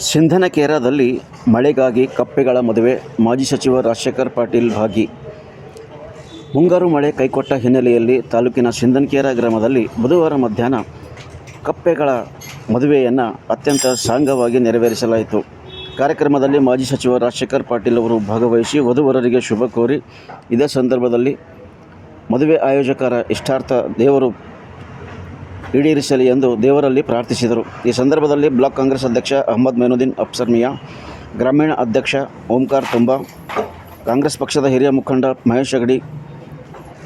ಸಿಂಧನಕೇರಾದಲ್ಲಿ ಮಳೆಗಾಗಿ ಕಪ್ಪೆಗಳ ಮದುವೆ, ಮಾಜಿ ಸಚಿವ ರಾಜಶೇಖರ ಪಾಟೀಲ್ ಭಾಗಿ. ಮುಂಗಾರು ಮಳೆ ಕೈಕೊಟ್ಟ ಹಿನ್ನೆಲೆಯಲ್ಲಿ ತಾಲೂಕಿನ ಸಿಂಧನಕೇರಾ ಗ್ರಾಮದಲ್ಲಿ ಬುಧವಾರ ಮಧ್ಯಾಹ್ನ ಕಪ್ಪೆಗಳ ಮದುವೆಯನ್ನು ಅತ್ಯಂತ ಸಾಂಗವಾಗಿ ನೆರವೇರಿಸಲಾಯಿತು. ಕಾರ್ಯಕ್ರಮದಲ್ಲಿ ಮಾಜಿ ಸಚಿವ ರಾಜಶೇಖರ ಪಾಟೀಲ್ ಅವರು ಭಾಗವಹಿಸಿ ವಧುವರರಿಗೆ ಶುಭ ಕೋರಿ, ಇದೇ ಸಂದರ್ಭದಲ್ಲಿ ಮದುವೆ ಆಯೋಜಕರ ಇಷ್ಟಾರ್ಥ ದೇವರು ಈಡೇರಿಸಲಿ ಎಂದು ದೇವರಲ್ಲಿ ಪ್ರಾರ್ಥಿಸಿದರು. ಈ ಸಂದರ್ಭದಲ್ಲಿ ಬ್ಲಾಕ್ ಕಾಂಗ್ರೆಸ್ ಅಧ್ಯಕ್ಷ ಅಹಮದ್ ಮೈನುದ್ದೀನ್ ಅಫ್ಸರ್ ಮಿಯಾ, ಗ್ರಾಮೀಣ ಅಧ್ಯಕ್ಷ ಓಂಕಾರ್ ತುಂಬಾ, ಕಾಂಗ್ರೆಸ್ ಪಕ್ಷದ ಹಿರಿಯ ಮುಖಂಡ ಮಹೇಶ್ ಅಗಡಿ,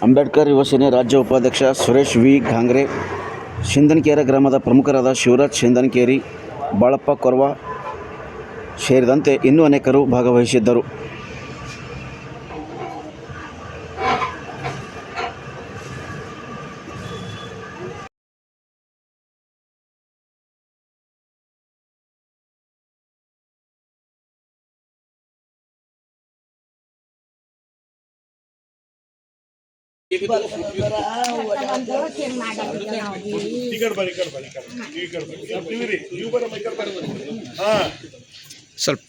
ಅಂಬೇಡ್ಕರ್ ಯುವ ಸೇನೆ ರಾಜ್ಯ ಉಪಾಧ್ಯಕ್ಷ ಸುರೇಶ್ ವಿ ಘಾಂಗ್ರೆ, ಸಿಂಧನಕೇರಾ ಗ್ರಾಮದ ಪ್ರಮುಖರಾದ ಶಿವರಾಜ್ ಸಿಂಧನಕೇರಿ, ಬಾಳಪ್ಪ ಕೊರ್ವಾ ಸೇರಿದಂತೆ ಇನ್ನೂ ಅನೇಕರು ಭಾಗವಹಿಸಿದ್ದರು. ಸ್ವಲ್ಪ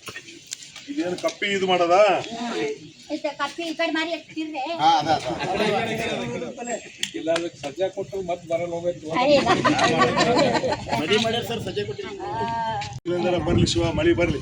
ಇದೇನು ಕಪ್ಪಿ ಇದು ಮಾಡದ ಸಜ್ಜಾ ಕೊಟ್ಟು ಮತ್ತೆ ಬರಲ್ಲ ಹೋಗ್ಬೇಕು. ಬರ್ಲಿ ಶಿವ, ಮಳಿ ಬರ್ಲಿ.